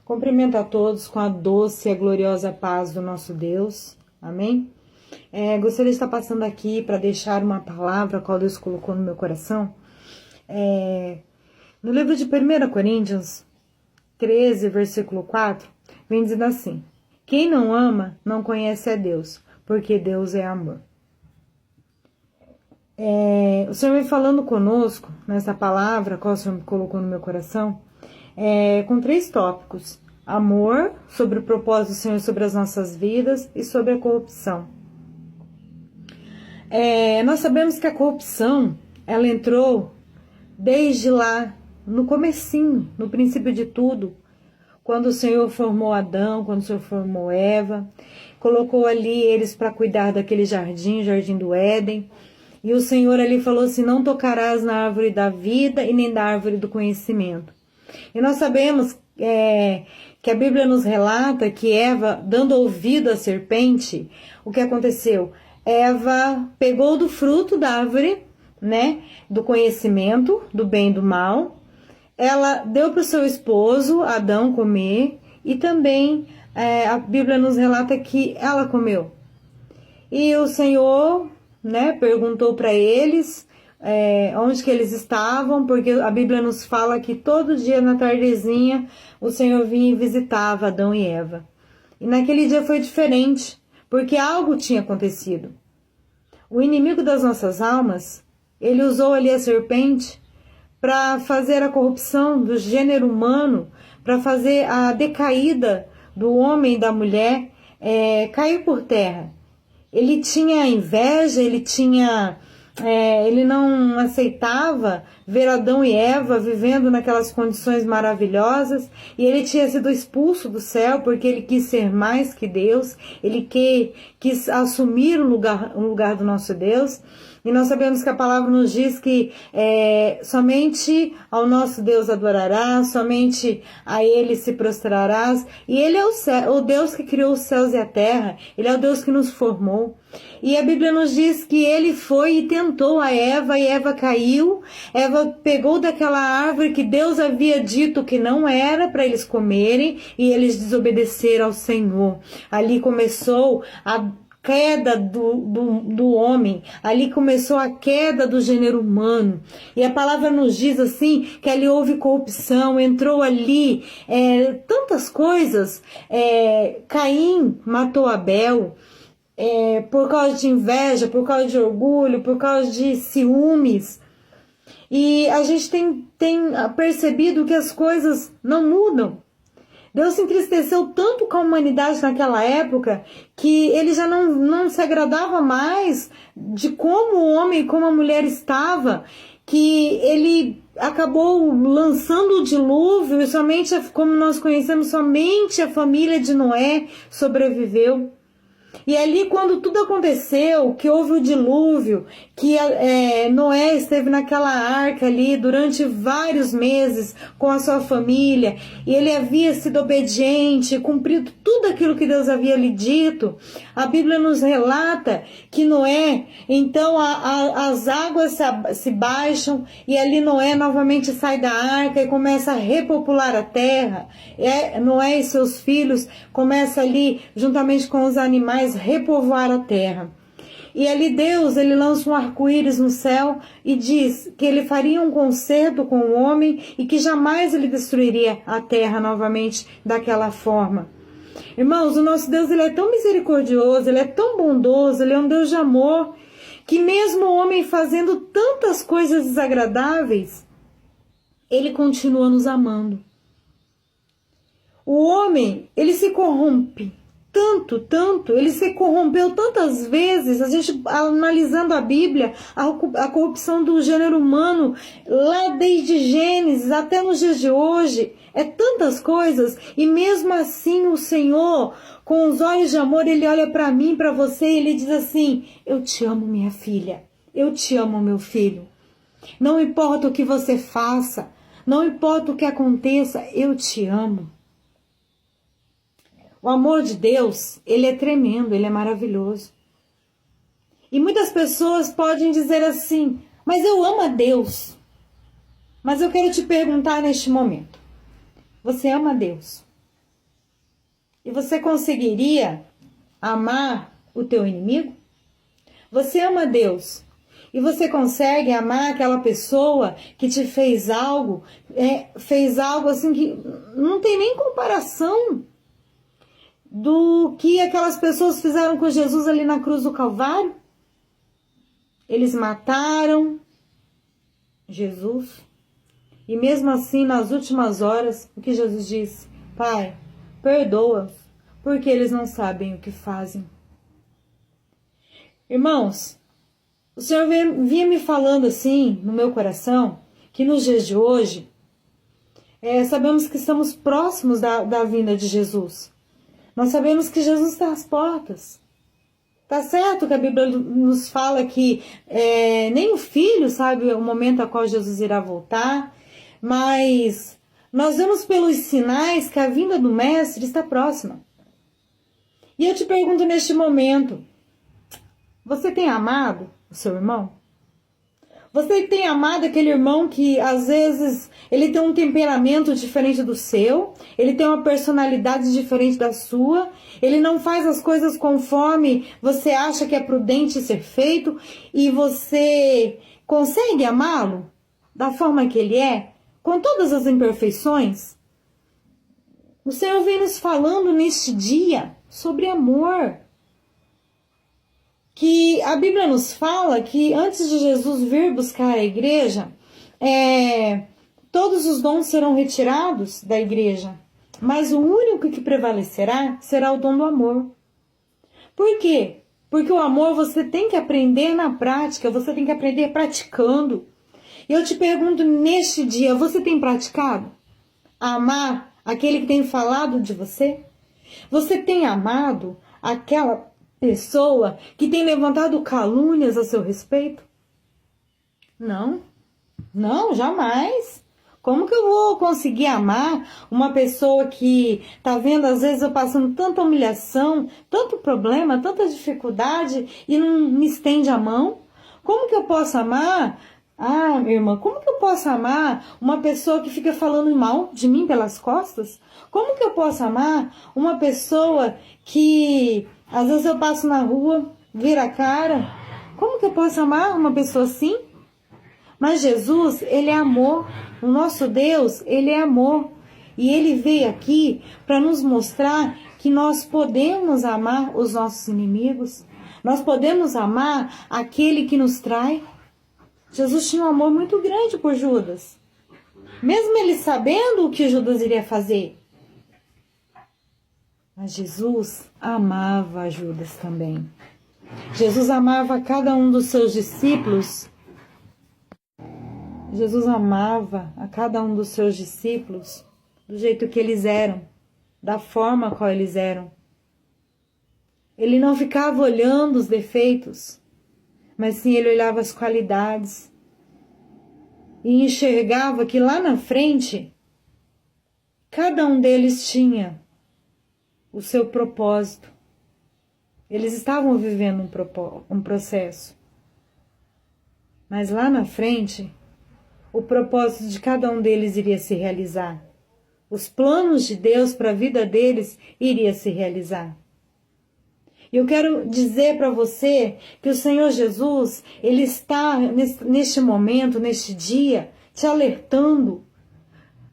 Cumprimento a todos com a doce e a gloriosa paz do nosso Deus. Amém? Gostaria de estar passando aqui para deixar uma palavra qual Deus colocou no meu coração. No livro de 1 Coríntios 13, versículo 4, vem dizendo assim: quem não ama não conhece a Deus, porque Deus é amor. O Senhor vem falando conosco nessa palavra, qual o Senhor colocou no meu coração, com 3 tópicos: amor, sobre o propósito do Senhor sobre as nossas vidas e sobre a corrupção. Nós sabemos que a corrupção, ela entrou desde lá, no comecinho, no princípio de tudo, quando o Senhor formou Adão, quando o Senhor formou Eva, colocou ali eles para cuidar daquele jardim, o jardim do Éden, e o Senhor ali falou assim: não tocarás na árvore da vida e nem da árvore do conhecimento. E nós sabemos que a Bíblia nos relata que Eva, dando ouvido à serpente, o que aconteceu? Eva pegou do fruto da árvore, do conhecimento, do bem e do mal. Ela deu para o seu esposo, Adão, comer, e também a Bíblia nos relata que ela comeu. E o Senhor, perguntou para eles onde que eles estavam, porque a Bíblia nos fala que todo dia na tardezinha o Senhor vinha e visitava Adão e Eva. E naquele dia foi diferente, porque algo tinha acontecido. O inimigo das nossas almas, ele usou ali a serpente para fazer a corrupção do gênero humano, para fazer a decaída do homem e da mulher cair por terra. Ele tinha inveja, ele não aceitava ver Adão e Eva vivendo naquelas condições maravilhosas, e ele tinha sido expulso do céu porque ele quis ser mais que Deus, ele quis assumir o lugar do nosso Deus. E nós sabemos que a palavra nos diz que somente ao nosso Deus adorarás, somente a Ele se prostrarás. E Ele é o Deus que criou os céus e a terra, Ele é o Deus que nos formou. E a Bíblia nos diz que Ele foi e tentou a Eva, e Eva caiu. Eva pegou daquela árvore que Deus havia dito que não era para eles comerem, e eles desobedeceram ao Senhor. Ali começou a queda do homem, ali começou a queda do gênero humano, e a palavra nos diz assim, que ali houve corrupção, entrou ali tantas coisas. Caim matou Abel, por causa de inveja, por causa de orgulho, por causa de ciúmes, e a gente tem percebido que as coisas não mudam. Deus se entristeceu tanto com a humanidade naquela época que ele já não se agradava mais de como o homem e como a mulher estava, que ele acabou lançando o dilúvio, e somente, como nós conhecemos, somente a família de Noé sobreviveu. E ali, quando tudo aconteceu, que houve o dilúvio, que Noé esteve naquela arca ali durante vários meses com a sua família, e ele havia sido obediente, cumprido tudo aquilo que Deus havia lhe dito, a Bíblia nos relata que Noé, então as águas se baixam, e ali Noé novamente sai da arca e começa a repopular a terra. Noé e seus filhos começam ali, juntamente com os animais, repovoar a terra. E ali Deus, ele lança um arco-íris no céu e diz que ele faria um concerto com o homem e que jamais ele destruiria a terra novamente daquela forma. Irmãos, o nosso Deus, ele é tão misericordioso, ele é tão bondoso, ele é um Deus de amor, que mesmo o homem fazendo tantas coisas desagradáveis, ele continua nos amando. O homem, ele se corrompe tanto, ele se corrompeu tantas vezes, a gente analisando a Bíblia, a corrupção do gênero humano, lá desde Gênesis até nos dias de hoje, tantas coisas, e mesmo assim o Senhor, com os olhos de amor, ele olha para mim, para você, e ele diz assim: eu te amo, minha filha, eu te amo, meu filho, não importa o que você faça, não importa o que aconteça, eu te amo. O amor de Deus, ele é tremendo, ele é maravilhoso. E muitas pessoas podem dizer assim: mas eu amo a Deus. Mas eu quero te perguntar neste momento: você ama a Deus? E você conseguiria amar o teu inimigo? Você ama Deus e você consegue amar aquela pessoa que te fez algo assim que não tem nem comparação do que aquelas pessoas fizeram com Jesus ali na cruz do Calvário? Eles mataram Jesus e mesmo assim nas últimas horas o que Jesus disse? Pai, perdoa, porque eles não sabem o que fazem. Irmãos, o Senhor vinha me falando assim no meu coração, que nos dias de hoje, sabemos que estamos próximos da vinda de Jesus. Nós sabemos que Jesus está às portas. Tá certo que a Bíblia nos fala que nem o Filho sabe o momento a qual Jesus irá voltar, mas nós vemos pelos sinais que a vinda do Mestre está próxima. E eu te pergunto neste momento, você tem amado o seu irmão? Você tem amado aquele irmão que às vezes ele tem um temperamento diferente do seu, ele tem uma personalidade diferente da sua, ele não faz as coisas conforme você acha que é prudente ser feito e você consegue amá-lo da forma que ele é, com todas as imperfeições? O Senhor vem nos falando neste dia sobre amor. Que a Bíblia nos fala que antes de Jesus vir buscar a igreja, todos os dons serão retirados da igreja, mas o único que prevalecerá será o dom do amor. Por quê? Porque o amor você tem que aprender na prática, você tem que aprender praticando. E eu te pergunto neste dia, você tem praticado amar aquele que tem falado de você? Você tem amado aquela pessoa que tem levantado calúnias a seu respeito? Não, jamais. Como que eu vou conseguir amar uma pessoa que tá vendo às vezes eu passando tanta humilhação, tanto problema, tanta dificuldade e não me estende a mão? Como que eu posso amar? Ah, minha irmã, como que eu posso amar uma pessoa que fica falando mal de mim pelas costas? Como que eu posso amar uma pessoa que às vezes eu passo na rua, vira a cara? Como que eu posso amar uma pessoa assim? Mas Jesus, ele é amor. O nosso Deus, ele é amor. E ele veio aqui para nos mostrar que nós podemos amar os nossos inimigos. Nós podemos amar aquele que nos trai. Jesus tinha um amor muito grande por Judas. Mesmo ele sabendo o que Judas iria fazer. Mas Jesus amava Judas também. Jesus amava cada um dos seus discípulos. Jesus amava a cada um dos seus discípulos do jeito que eles eram, da forma qual eles eram. Ele não ficava olhando os defeitos, mas sim ele olhava as qualidades e enxergava que lá na frente, cada um deles tinha o seu propósito. Eles estavam vivendo um processo. Mas lá na frente, o propósito de cada um deles iria se realizar. Os planos de Deus para a vida deles iria se realizar. E eu quero dizer para você que o Senhor Jesus, ele está neste momento, neste dia, te alertando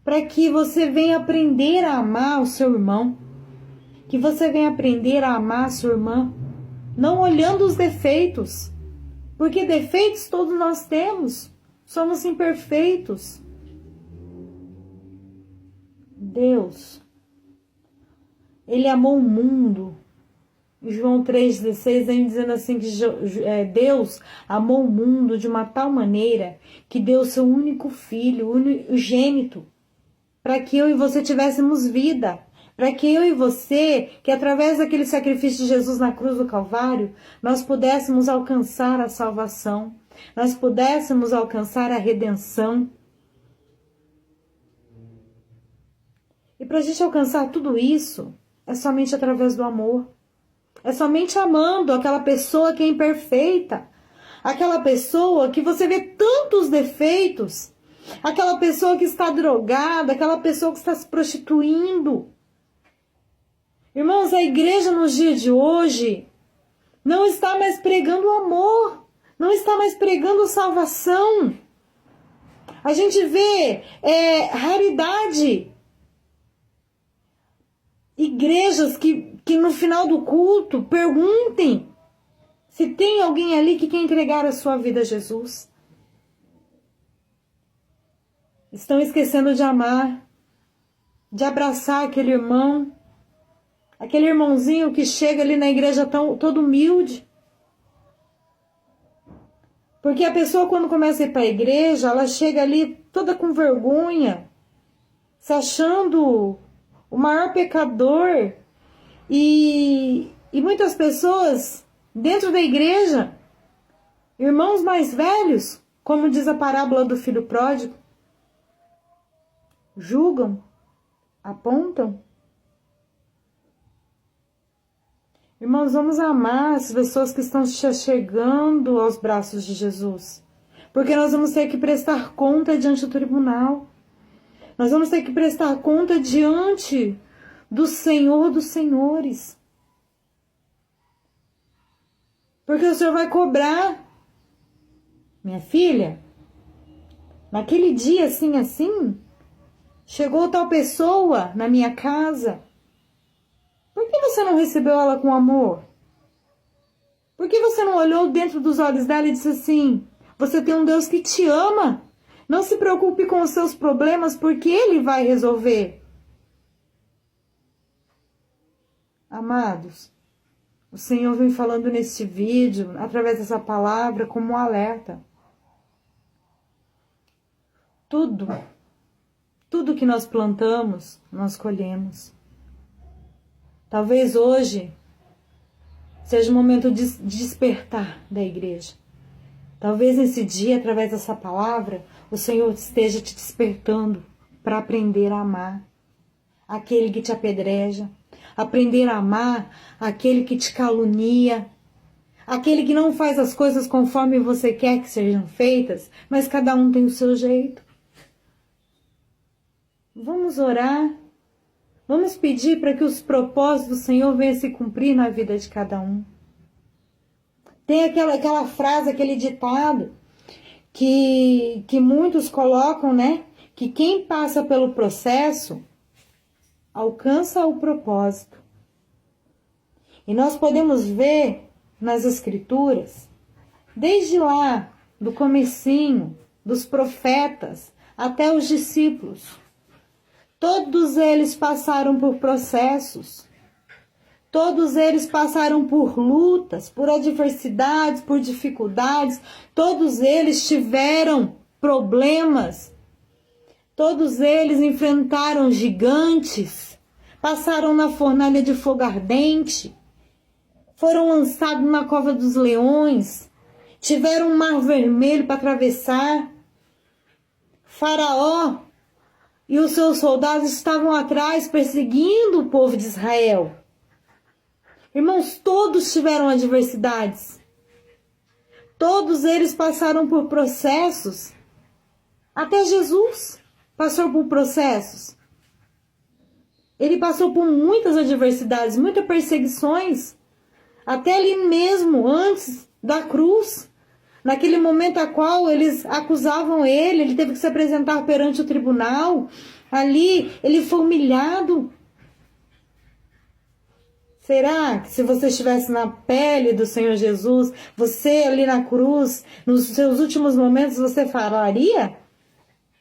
para que você venha aprender a amar o seu irmão, que você venha aprender a amar a sua irmã, não olhando os defeitos, porque defeitos todos nós temos, somos imperfeitos. Deus, ele amou o mundo. João 3,16 vem dizendo assim que Deus amou o mundo de uma tal maneira que deu seu único filho, unigênito, para que eu e você tivéssemos vida, para que eu e você, que através daquele sacrifício de Jesus na cruz do Calvário, nós pudéssemos alcançar a salvação, nós pudéssemos alcançar a redenção. E para a gente alcançar tudo isso, é somente através do amor. É somente amando aquela pessoa que é imperfeita, aquela pessoa que você vê tantos defeitos, aquela pessoa que está drogada, aquela pessoa que está se prostituindo, Irmãos, a igreja nos dias de hoje não está mais pregando o amor, não está mais pregando salvação. A gente vê raridade. Igrejas que no final do culto perguntem se tem alguém ali que quer entregar a sua vida a Jesus. Estão esquecendo de amar, de abraçar aquele irmão, aquele irmãozinho que chega ali na igreja todo humilde. Porque a pessoa, quando começa a ir para a igreja, ela chega ali toda com vergonha, se achando o maior pecador. E muitas pessoas dentro da igreja, irmãos mais velhos, como diz a parábola do filho pródigo, julgam, apontam. Irmãos, vamos amar as pessoas que estão chegando aos braços de Jesus. Porque nós vamos ter que prestar conta diante do tribunal. Nós vamos ter que prestar conta diante do Senhor dos Senhores. Porque o Senhor vai cobrar. Minha filha, naquele dia assim, chegou tal pessoa na minha casa. Por que você não recebeu ela com amor? Por que você não olhou dentro dos olhos dela e disse assim: você tem um Deus que te ama. Não se preocupe com os seus problemas, porque Ele vai resolver. Amados, o Senhor vem falando neste vídeo, através dessa palavra, como um alerta. Tudo que nós plantamos, nós colhemos. Talvez hoje seja o momento de despertar da igreja. Talvez nesse dia, através dessa palavra, o Senhor esteja te despertando para aprender a amar aquele que te apedreja, aprender a amar aquele que te calunia, aquele que não faz as coisas conforme você quer que sejam feitas, mas cada um tem o seu jeito. Vamos orar. Vamos pedir para que os propósitos do Senhor venham se cumprir na vida de cada um. Tem aquela frase, aquele ditado que muitos colocam, né? Que quem passa pelo processo alcança o propósito. E nós podemos ver nas Escrituras, desde lá, do comecinho, dos profetas, até os discípulos. Todos eles passaram por processos. Todos eles passaram por lutas, por adversidades, por dificuldades. Todos eles tiveram problemas. Todos eles enfrentaram gigantes. Passaram na fornalha de fogo ardente. Foram lançados na cova dos leões. Tiveram um mar vermelho para atravessar. Faraó e os seus soldados estavam atrás perseguindo o povo de Israel. Irmãos, todos tiveram adversidades. Todos eles passaram por processos. Até Jesus passou por processos. Ele passou por muitas adversidades, muitas perseguições. Até ali mesmo, antes da cruz. Naquele momento a qual eles acusavam ele teve que se apresentar perante o tribunal. Ali, ele foi humilhado. Será que se você estivesse na pele do Senhor Jesus, você ali na cruz, nos seus últimos momentos, você falaria: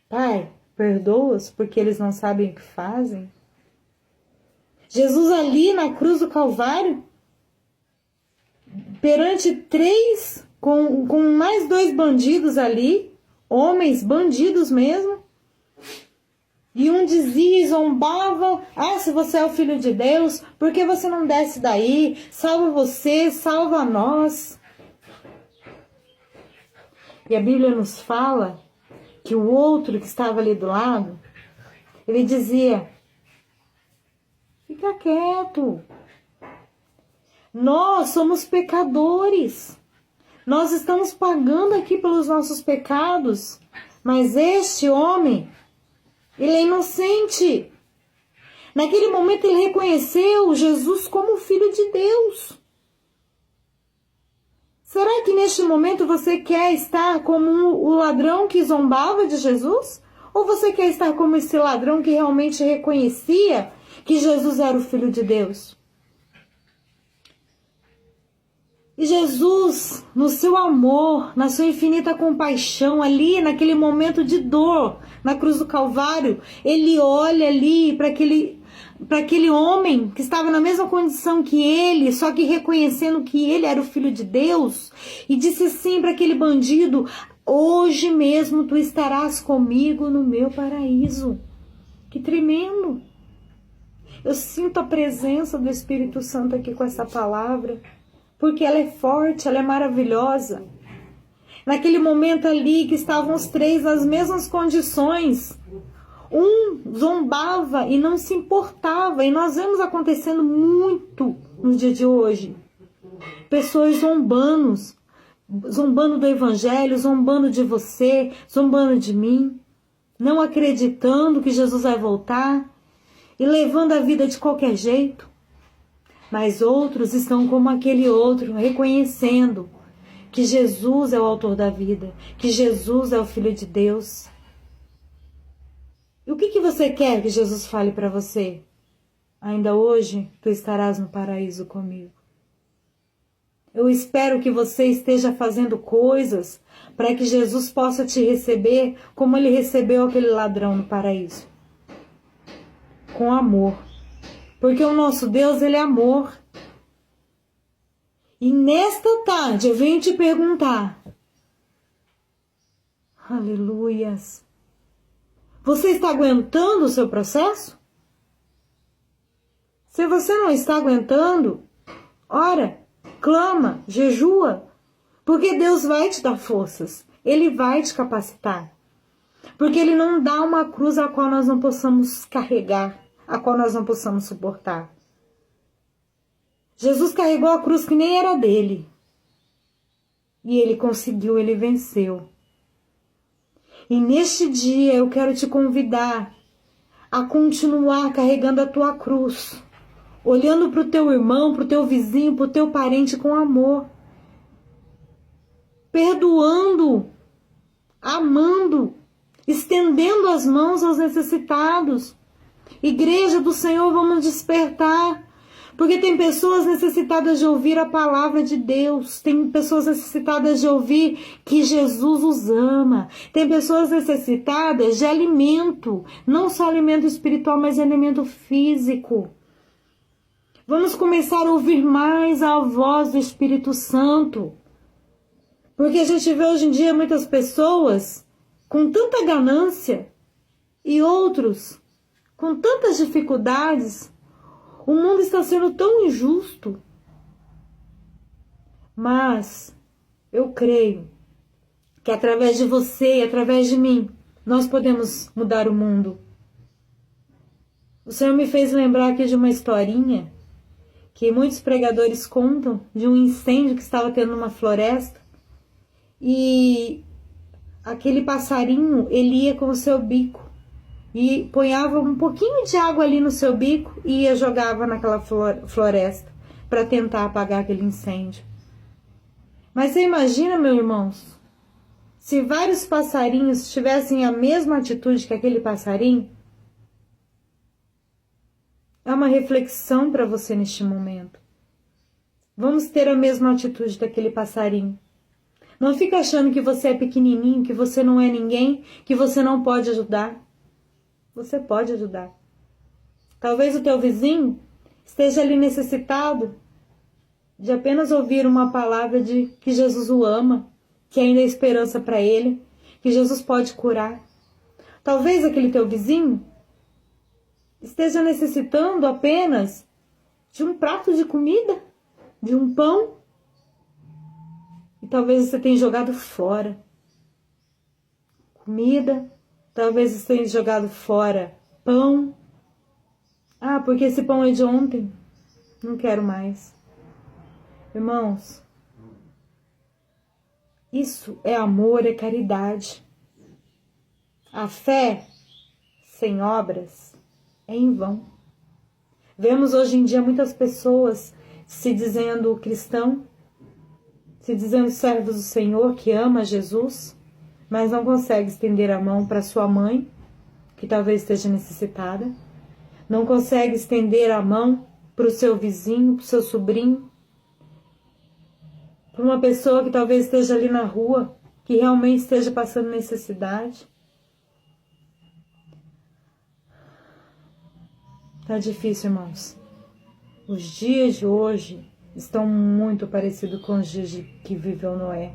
Pai, perdoa-os porque eles não sabem o que fazem? Jesus ali na cruz do Calvário, perante com mais 2 bandidos ali, homens, bandidos mesmo. E um dizia e zombava: se você é o Filho de Deus, por que você não desce daí? Salva você, salva nós. E a Bíblia nos fala que o outro que estava ali do lado, ele dizia: fica quieto. Nós somos pecadores. Nós estamos pagando aqui pelos nossos pecados. Mas este homem, ele é inocente. Naquele momento ele reconheceu Jesus como Filho de Deus. Será que neste momento você quer estar como o ladrão que zombava de Jesus? Ou você quer estar como esse ladrão que realmente reconhecia que Jesus era o Filho de Deus? E Jesus, no seu amor, na sua infinita compaixão, ali naquele momento de dor, na cruz do Calvário, ele olha ali para aquele homem que estava na mesma condição que ele, só que reconhecendo que ele era o Filho de Deus, e disse assim para aquele bandido: hoje mesmo tu estarás comigo no meu paraíso. Que tremendo! Eu sinto a presença do Espírito Santo aqui com essa palavra, porque ela é forte, ela é maravilhosa. Naquele momento ali que estavam os três nas mesmas condições, um zombava e não se importava, e nós vemos acontecendo muito no dia de hoje. Pessoas zombando do Evangelho, zombando de você, zombando de mim, não acreditando que Jesus vai voltar e levando a vida de qualquer jeito. Mas outros estão como aquele outro, reconhecendo que Jesus é o autor da vida, que Jesus é o Filho de Deus. E o que você quer que Jesus fale para você? Ainda hoje tu estarás no paraíso comigo. Eu espero que você esteja fazendo coisas para que Jesus possa te receber como ele recebeu aquele ladrão no paraíso. Com amor. Porque o nosso Deus, ele é amor. E nesta tarde eu venho te perguntar. Aleluias. Você está aguentando o seu processo? Se você não está aguentando, ora, clama, jejua, porque Deus vai te dar forças, Ele vai te capacitar, porque Ele não dá uma cruz a qual nós não possamos carregar, a qual nós não possamos suportar. Jesus carregou a cruz que nem era dele, e Ele conseguiu, Ele venceu. E neste dia eu quero te convidar a continuar carregando a tua cruz, olhando para o teu irmão, para o teu vizinho, para o teu parente com amor, perdoando, amando, estendendo as mãos aos necessitados. Igreja do Senhor, vamos despertar, porque tem pessoas necessitadas de ouvir a palavra de Deus, tem pessoas necessitadas de ouvir que Jesus os ama, tem pessoas necessitadas de alimento, não só alimento espiritual, mas alimento físico. Vamos começar a ouvir mais a voz do Espírito Santo. Porque a gente vê hoje em dia muitas pessoas com tanta ganância e outros com tantas dificuldades. O mundo está sendo tão injusto. Mas eu creio que através de você e através de mim, nós podemos mudar o mundo. O Senhor me fez lembrar aqui de uma historinha que muitos pregadores contam de um incêndio que estava tendo numa floresta e aquele passarinho, ele ia com o seu bico e ponhava um pouquinho de água ali no seu bico e jogava naquela floresta para tentar apagar aquele incêndio. Mas você imagina, meus irmãos, se vários passarinhos tivessem a mesma atitude que aquele passarinho? É uma reflexão para você neste momento. Vamos ter a mesma atitude daquele passarinho. Não fica achando que você é pequenininho, que você não é ninguém, que você não pode ajudar. Você pode ajudar. Talvez o teu vizinho esteja ali necessitado de apenas ouvir uma palavra de que Jesus o ama, que ainda há esperança para ele, que Jesus pode curar. Talvez aquele teu vizinho esteja necessitando apenas de um prato de comida, de um pão, e talvez você tenha jogado fora comida, talvez você tenha jogado fora pão. Ah, porque esse pão é de ontem, não quero mais. Irmãos, isso é amor, é caridade. A fé sem obras é em vão. Vemos hoje em dia muitas pessoas se dizendo cristão, se dizendo servos do Senhor, que ama Jesus, mas não consegue estender a mão para sua mãe, que talvez esteja necessitada, não consegue estender a mão para o seu vizinho, para o seu sobrinho, para uma pessoa que talvez esteja ali na rua, que realmente esteja passando necessidade. Tá difícil, irmãos. Os dias de hoje estão muito parecidos com os dias que viveu Noé.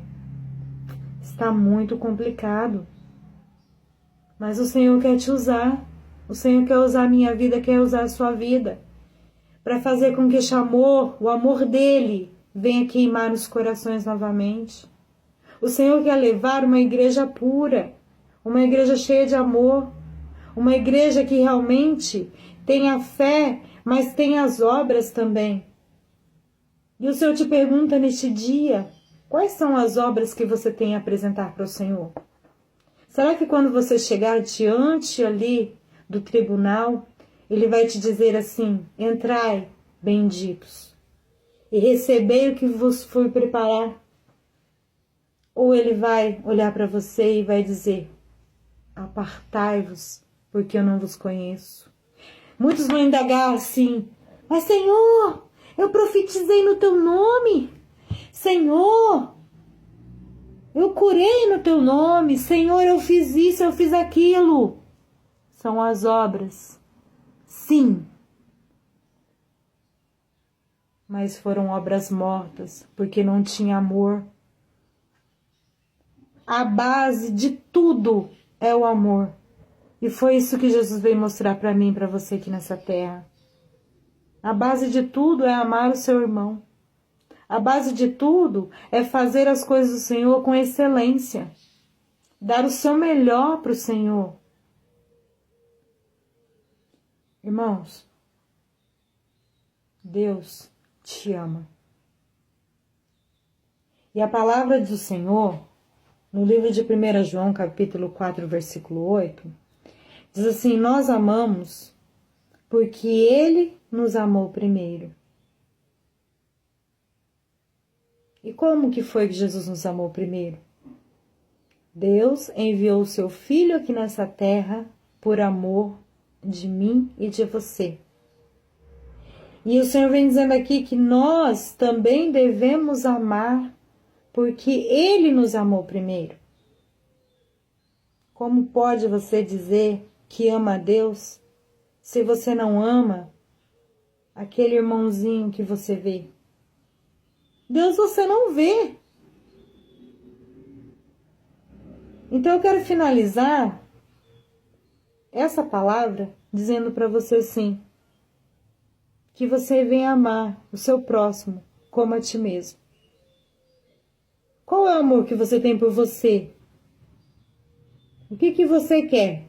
Está muito complicado. Mas o Senhor quer te usar. O Senhor quer usar a minha vida, quer usar a sua vida, para fazer com que este amor, o amor dele, venha queimar nos corações novamente. O Senhor quer levar uma igreja pura, uma igreja cheia de amor, uma igreja que realmente tenha fé, mas tenha as obras também. E o Senhor te pergunta neste dia, quais são as obras que você tem a apresentar para o Senhor? Será que quando você chegar diante ali do tribunal, ele vai te dizer assim, entrai, benditos, e recebei o que vos fui preparar? Ou ele vai olhar para você e vai dizer, apartai-vos, porque eu não vos conheço. Muitos vão indagar assim, mas Senhor, eu profetizei no teu nome. Senhor, eu curei no teu nome. Senhor, eu fiz isso, eu fiz aquilo. São as obras, sim. Mas foram obras mortas, porque não tinha amor. A base de tudo é o amor. E foi isso que Jesus veio mostrar para mim e para você aqui nessa terra. A base de tudo é amar o seu irmão. A base de tudo é fazer as coisas do Senhor com excelência. Dar o seu melhor para o Senhor. Irmãos, Deus te ama. E a palavra do Senhor, no livro de 1 João, capítulo 4, versículo 8, diz assim, nós amamos porque Ele nos amou primeiro. E como que foi que Jesus nos amou primeiro? Deus enviou o seu Filho aqui nessa terra por amor de mim e de você. E o Senhor vem dizendo aqui que nós também devemos amar porque Ele nos amou primeiro. Como pode você dizer que ama a Deus se você não ama aquele irmãozinho que você vê? Deus você não vê. Então eu quero finalizar essa palavra dizendo para você assim, que você venha amar o seu próximo como a ti mesmo. Qual é o amor que você tem por você? O que você quer?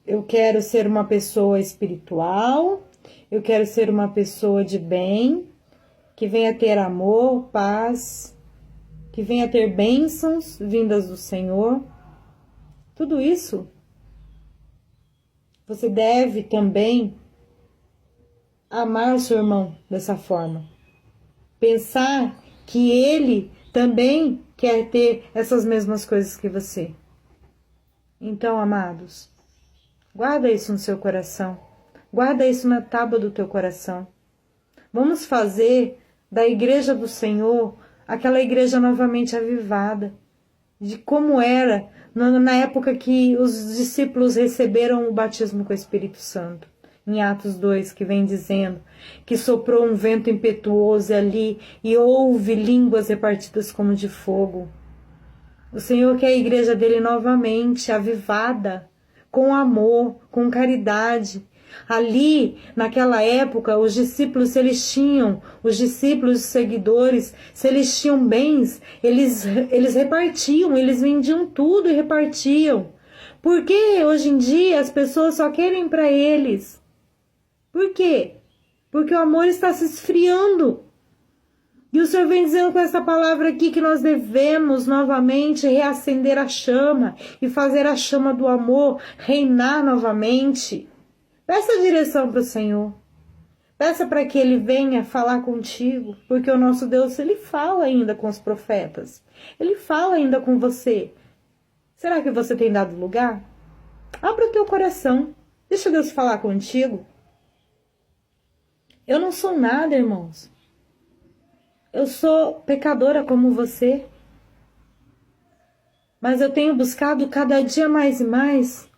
Eu quero ser uma pessoa espiritual, eu quero ser uma pessoa de bem, que venha ter amor, paz, que venha ter bênçãos vindas do Senhor. Tudo isso você deve também amar o seu irmão dessa forma. Pensar que ele também quer ter essas mesmas coisas que você. Então, amados, guarda isso no seu coração. Guarda isso na tábua do teu coração. Vamos fazer da igreja do Senhor aquela igreja novamente avivada. De como era na época que os discípulos receberam o batismo com o Espírito Santo. Em Atos 2, que vem dizendo que soprou um vento impetuoso ali e houve línguas repartidas como de fogo. O Senhor quer a igreja dele novamente avivada, com amor, com caridade. Ali, naquela época, os discípulos, os seguidores, se eles tinham bens, eles repartiam, eles vendiam tudo e repartiam. Por que hoje em dia as pessoas só querem para eles? Por quê? Porque o amor está se esfriando. E o Senhor vem dizendo com essa palavra aqui que nós devemos novamente reacender a chama e fazer a chama do amor reinar novamente. Peça direção para o Senhor. Peça para que Ele venha falar contigo, porque o nosso Deus, Ele fala ainda com os profetas. Ele fala ainda com você. Será que você tem dado lugar? Abra o teu coração. Deixa Deus falar contigo. Eu não sou nada, irmãos. Eu sou pecadora como você. Mas eu tenho buscado cada dia mais e mais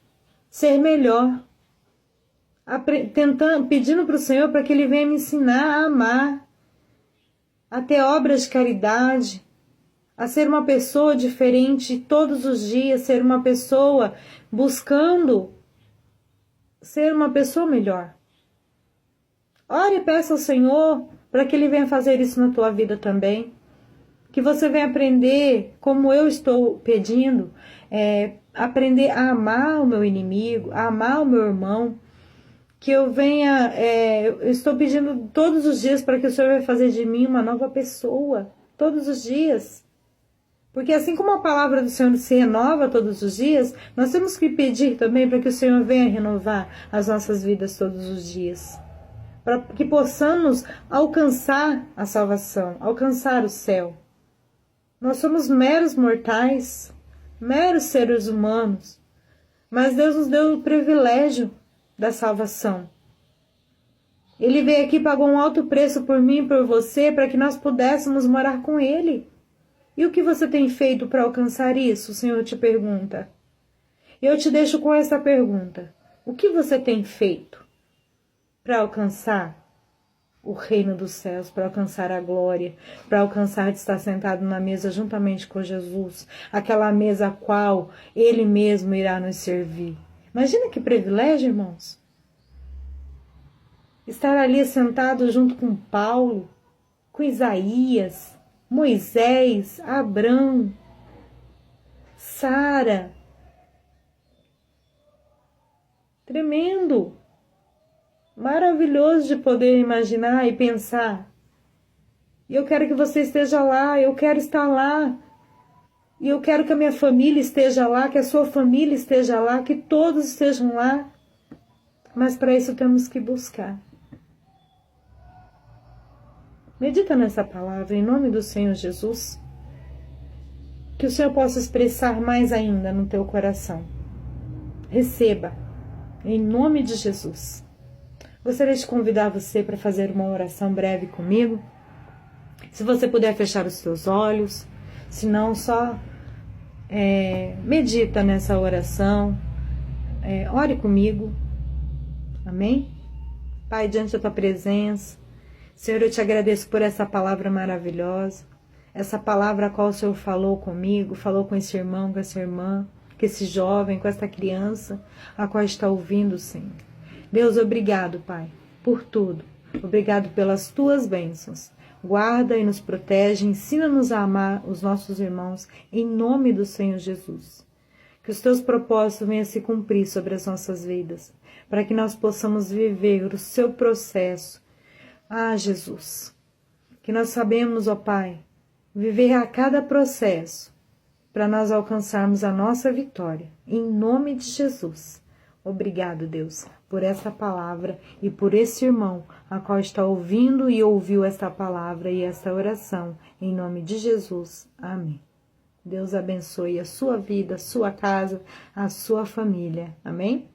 ser melhor. Pedindo para o Senhor para que Ele venha me ensinar a amar, a ter obras de caridade, a ser uma pessoa diferente todos os dias, ser uma pessoa buscando ser uma pessoa melhor. Ore e peça ao Senhor para que Ele venha fazer isso na tua vida também. Que você venha aprender, como eu estou pedindo, aprender a amar o meu inimigo, a amar o meu irmão. Que eu venha, eu estou pedindo todos os dias para que o Senhor venha fazer de mim uma nova pessoa, todos os dias. Porque assim como a palavra do Senhor se renova todos os dias, nós temos que pedir também para que o Senhor venha renovar as nossas vidas todos os dias. Para que possamos alcançar a salvação, alcançar o céu. Nós somos meros mortais, meros seres humanos, mas Deus nos deu o privilégio da salvação. Ele veio aqui e pagou um alto preço por mim e por você para que nós pudéssemos morar com Ele. E o que você tem feito para alcançar isso? O Senhor te pergunta. Eu te deixo com essa pergunta. O que você tem feito para alcançar o reino dos céus, para alcançar a glória, para alcançar de estar sentado na mesa juntamente com Jesus, aquela mesa a qual Ele mesmo irá nos servir? Imagina que privilégio, irmãos. Estar ali sentado junto com Paulo, com Isaías, Moisés, Abrão, Sara. Tremendo. Maravilhoso de poder imaginar e pensar. E eu quero que você esteja lá, eu quero estar lá. E eu quero que a minha família esteja lá, que a sua família esteja lá, que todos estejam lá. Mas para isso temos que buscar. Medita nessa palavra, em nome do Senhor Jesus. Que o Senhor possa expressar mais ainda no teu coração. Receba, em nome de Jesus. Gostaria de convidar você para fazer uma oração breve comigo. Se você puder fechar os seus olhos, se não, só medita nessa oração, ore comigo, amém? Pai, diante da tua presença, Senhor, eu te agradeço por essa palavra maravilhosa, essa palavra a qual o Senhor falou comigo, falou com esse irmão, com essa irmã, com esse jovem, com essa criança, a qual está ouvindo, Senhor. Deus, obrigado, Pai, por tudo, obrigado pelas tuas bênçãos. Guarda e nos protege, ensina-nos a amar os nossos irmãos, em nome do Senhor Jesus. Que os teus propósitos venham se cumprir sobre as nossas vidas, para que nós possamos viver o seu processo. Ah, Jesus, que nós sabemos, ó Pai, viver a cada processo, para nós alcançarmos a nossa vitória, em nome de Jesus. Obrigado, Deus, por essa palavra e por esse irmão, a qual está ouvindo e ouviu esta palavra e esta oração, em nome de Jesus. Amém. Deus abençoe a sua vida, a sua casa, a sua família. Amém?